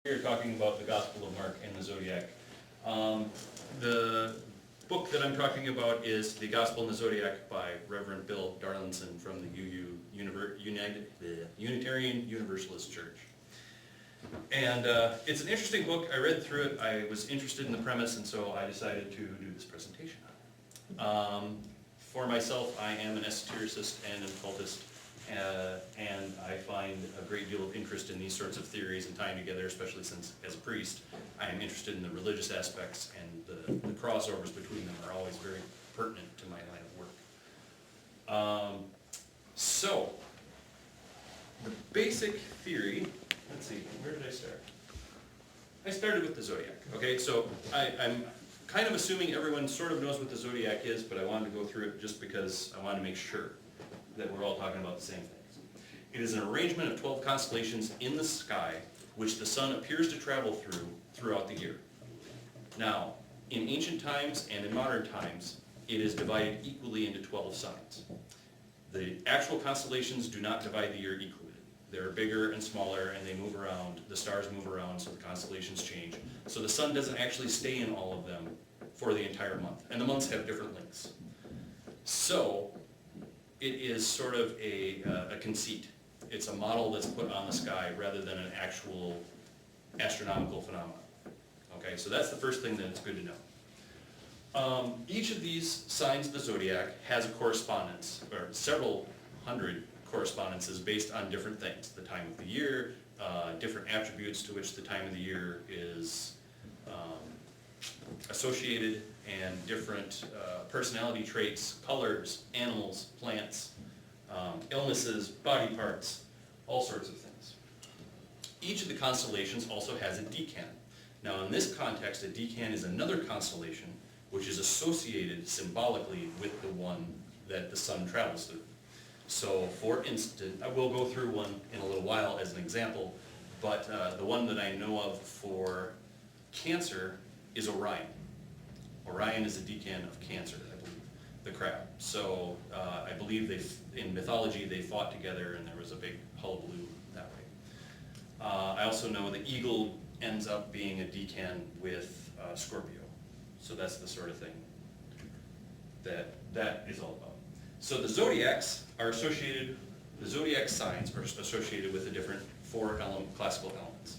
We're talking about the Gospel of Mark and the Zodiac. The book that I'm talking about is The Gospel and the Zodiac by Reverend Bill Darlinson from the Unitarian Universalist Church. And it's an interesting book. I read through it. I was interested in the premise, and so I decided to do this presentation on it. For myself, I am an esotericist and an occultist. And I find a great deal of interest in these sorts of theories and tying together, especially since, as a priest, I am interested in the religious aspects, and the crossovers between them are always very pertinent to my line of work. So, the basic theory, let's see, where did I start? I started with the Zodiac. Okay, so I'm kind of assuming everyone sort of knows what the Zodiac is, but I wanted to go through it just because I wanted to make sure that we're all talking about the same things. It is an arrangement of 12 constellations in the sky, which the sun appears to travel throughout the year. Now, in ancient times and in modern times, it is divided equally into 12 signs. The actual constellations do not divide the year equally. They're bigger and smaller, and they move around. The stars move around, so the constellations change. So the sun doesn't actually stay in all of them for the entire month, and the months have different lengths. So, it is sort of a conceit. It's a model that's put on the sky rather than an actual astronomical phenomenon. Okay, so that's the first thing that it's good to know. Each of these signs of the zodiac has a correspondence, or several hundred correspondences based on different things. The time of the year, different attributes to which the time of the year is associated, and different personality traits, colors, animals, plants, illnesses, body parts, all sorts of things. Each of the constellations also has a decan. Now in this context, a decan is another constellation which is associated symbolically with the one that the sun travels through. So for instance, I will go through one in a little while as an example, but the one that I know of for Cancer is Orion. Orion is a decan of Cancer, I believe, the crab. So I believe in mythology they fought together and there was a big hullabaloo that way. I also know the eagle ends up being a decan with Scorpio. So that's the sort of thing that is all about. So the zodiacs are associated, the zodiac signs are associated with the different four classical elements.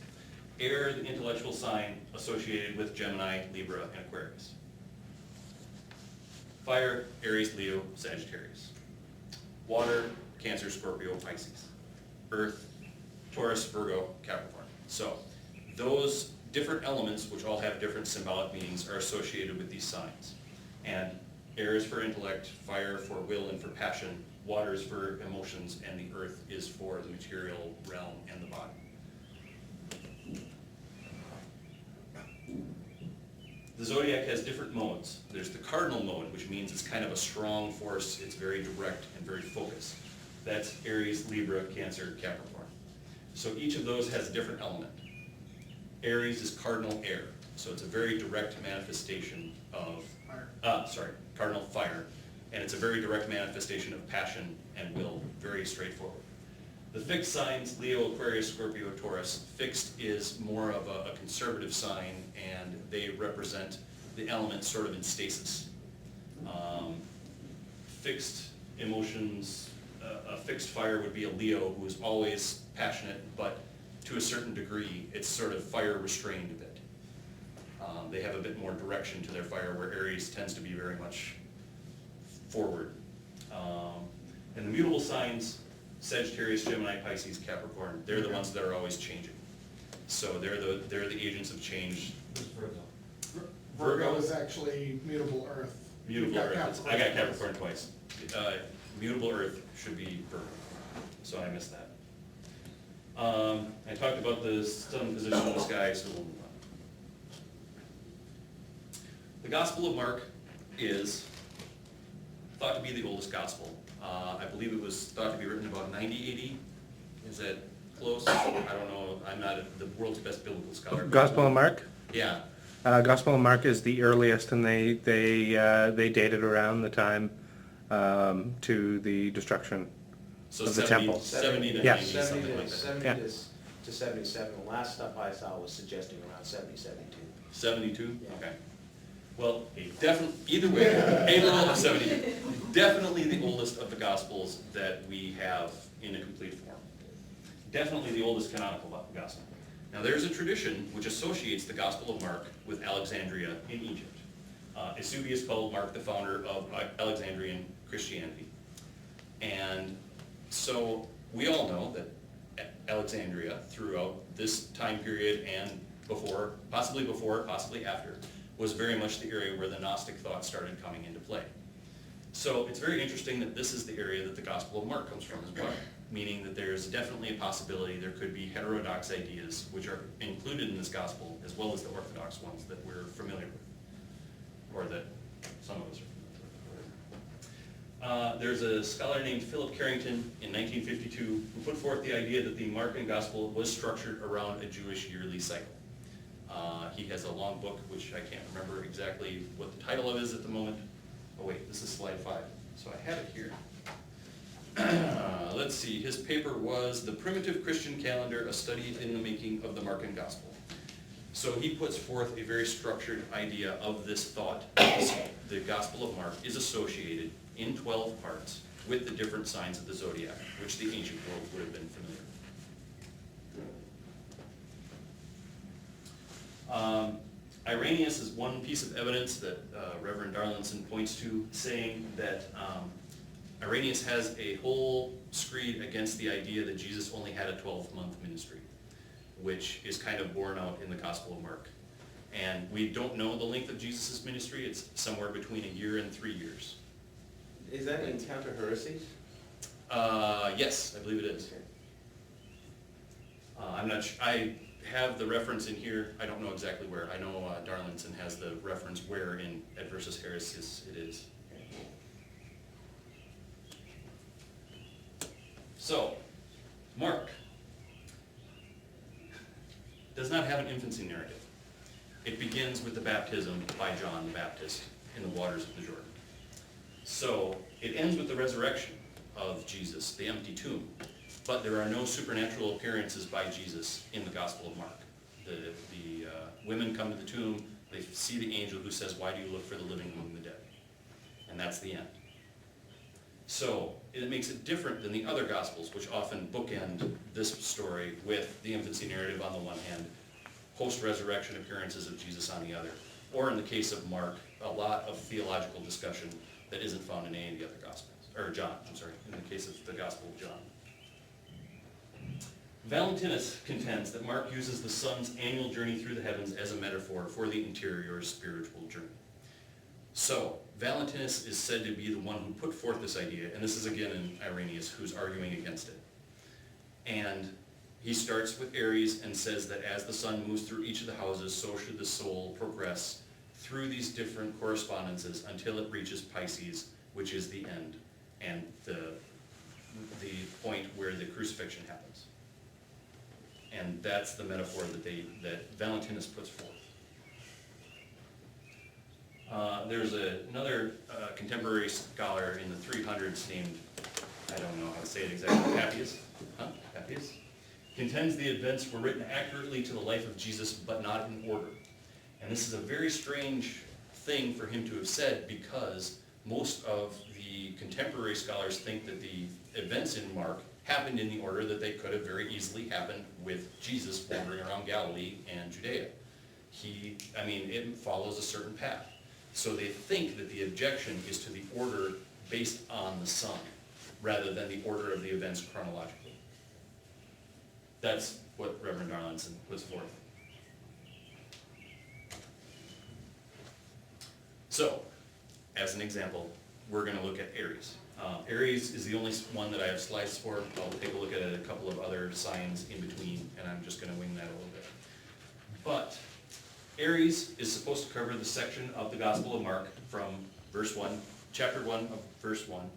Air, the intellectual sign, associated with Gemini, Libra, and Aquarius. Fire, Aries, Leo, Sagittarius. Water, Cancer, Scorpio, Pisces. Earth, Taurus, Virgo, Capricorn. So those different elements, which all have different symbolic meanings, are associated with these signs. And air is for intellect, fire for will and for passion, water is for emotions, and the earth is for the material realm and the body. The zodiac has different modes. There's the cardinal mode, which means it's kind of a strong force. It's very direct and very focused. That's Aries, Libra, Cancer, Capricorn. So each of those has a different element. Aries is cardinal air, so it's a very direct manifestation of cardinal fire, and it's a very direct manifestation of passion and will, very straightforward. The fixed signs, Leo, Aquarius, Scorpio, Taurus, fixed is more of a conservative sign, and they represent the elements sort of in stasis. Fixed emotions, a fixed fire would be a Leo who is always passionate, but to a certain degree, it's sort of fire restrained a bit. They have a bit more direction to their fire, where Aries tends to be very much forward. And the mutable signs, Sagittarius, Gemini, Pisces, Capricorn, they're the ones that are always changing. So they're the agents of change. Who's Virgo? Virgo is actually mutable Earth. Mutable Earth. I got Capricorn twice. Mutable Earth should be Virgo, so I missed that. I talked about the sun position in the sky, so we'll move on. The Gospel of Mark is thought to be the oldest gospel. I believe it was thought to be written about 90 AD. Is that close? I don't know. I'm not the world's best biblical scholar. Gospel of Mark? Yeah. Gospel of Mark is the earliest, and they dated around the time to the destruction So of the 70, temple. 70 to Yeah. 90, something like that. 70 Yeah. to to 77. The last stuff I saw was suggesting around 70, 72. 72? Yeah. Okay. Well, either way, a little of 72. Definitely the oldest of the Gospels that we have in a complete form. Definitely the oldest canonical Gospel. Now there's a tradition which associates the Gospel of Mark with Alexandria in Egypt. Eusebius called Mark the founder of Alexandrian Christianity. And so we all know that Alexandria throughout this time period and before, possibly after, was very much the area where the Gnostic thought started coming into play. So it's very interesting that this is the area that the Gospel of Mark comes from as well, meaning that there's definitely a possibility there could be heterodox ideas which are included in this Gospel as well as the Orthodox ones that we're familiar with, or that some of us are familiar with. There's a scholar named Philip Carrington in 1952 who put forth the idea that the Markan Gospel was structured around a Jewish yearly cycle. He has a long book, which I can't remember exactly what the title of it is at the moment. Oh wait, this is slide 5, so I have it here. Let's see, his paper was The Primitive Christian Calendar, a study in the making of the Markan Gospel. So he puts forth a very structured idea of this thought. The Gospel of Mark is associated in 12 parts with the different signs of the Zodiac, which the ancient world would have been familiar with. Irenaeus is one piece of evidence that Reverend Darlinson points to, saying that Irenaeus has a whole screed against the idea that Jesus only had a 12-month ministry, which is kind of borne out in the Gospel of Mark. And we don't know the length of Jesus' ministry. It's somewhere between 1 year and 3 years. Is that in Counter Heresies? Yes, I believe it is. I'm not sure. I have the reference in here. I don't know exactly where. I know Darlinson has the reference where in Adversus Heresies it is. So, Mark does not have an infancy narrative. It begins with the baptism by John the Baptist in the waters of the Jordan. So, it ends with the resurrection of Jesus, the empty tomb. But there are no supernatural appearances by Jesus in the Gospel of Mark. The women come to the tomb, they see the angel who says, "Why do you look for the living among the dead?" And that's the end. So it makes it different than the other Gospels, which often bookend this story with the infancy narrative on the one hand, post-resurrection appearances of Jesus on the other, or in the case of Mark, a lot of theological discussion that isn't found in any of the other Gospels, or John, I'm sorry, in the case of the Gospel of John. Valentinus contends that Mark uses the sun's annual journey through the heavens as a metaphor for the interior spiritual journey. So, Valentinus is said to be the one who put forth this idea, and this is again in Irenaeus who's arguing against it. And he starts with Aries and says that as the sun moves through each of the houses, so should the soul progress through these different correspondences until it reaches Pisces, which is the end, and the point where the crucifixion happens. And that's the metaphor that Valentinus puts forth. There's another contemporary scholar in the 300s named, I don't know how to say it exactly, Papias, contends the events were written accurately to the life of Jesus, but not in order. And this is a very strange thing for him to have said, because most of the contemporary scholars think that the events in Mark happened in the order that they could have very easily happened with Jesus wandering around Galilee and Judea. It follows a certain path. So they think that the objection is to the order based on the sun, rather than the order of the events chronologically. That's what Reverend Darlinson puts forth. So, as an example, we're going to look at Aries. Aries is the only one that I have slides for. I'll take a look at a couple of other signs in between, and I'm just going to wing that a little bit. But Aries is supposed to cover the section of the Gospel of Mark from verse 1, chapter 1 of verse 1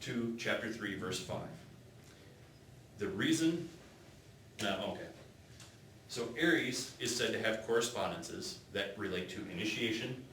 to chapter 3, verse 5. So Aries is said to have correspondences that relate to initiation,